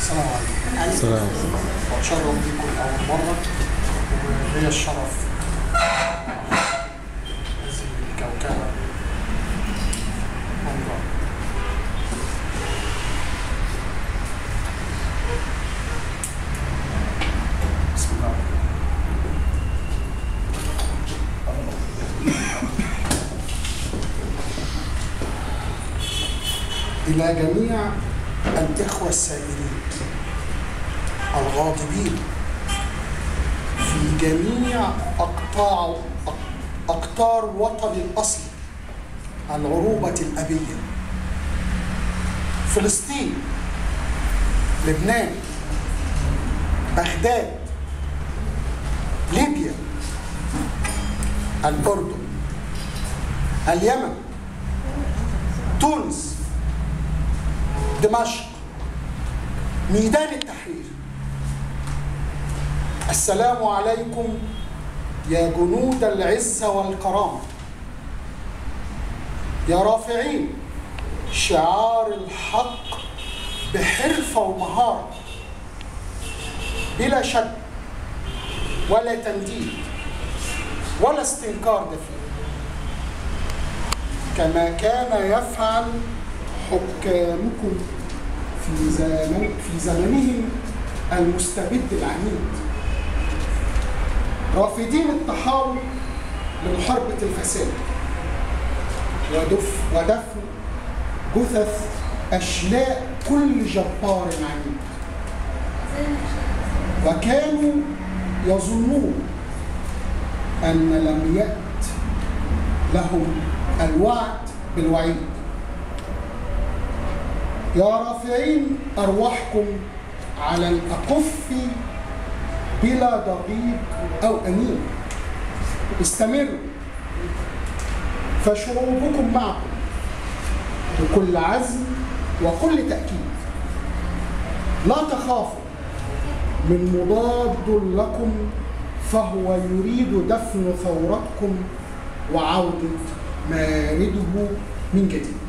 السلام عليكم. السلام. بتشرف بيكم أول مرة وليا الشرف هذه الكوكبة منظر. بسم الله. إلى جميع الإخوة السائلين الغاضبين في جميع أقطار وطن الأصل العروبة الأبية، فلسطين، لبنان، بغداد، ليبيا، الأردن، اليمن، تونس، دمشق، ميدان التحرير. السلام عليكم يا جنود العزة والكرامة، يا رافعين شعار الحق بحرفة ومهارة، بلا شد ولا تنديد ولا استنكار دفيع، كما كان يفعل حكامكم في زمنهم المستبد العنيد، رافضين التحول لمحاربة الفساد ودفن جثث أشلاء كل جبار عنيد، وكانوا يظنون أن لم يأت لهم الوعد بالوعيد. يا رافعين أرواحكم على الأكف بلا ضجيج أو أنين، استمروا، فشعوبكم معكم بكل عزم وكل تأكيد. لا تخافوا من مضاد لكم، فهو يريد دفن ثورتكم وعودة مارده من جديد.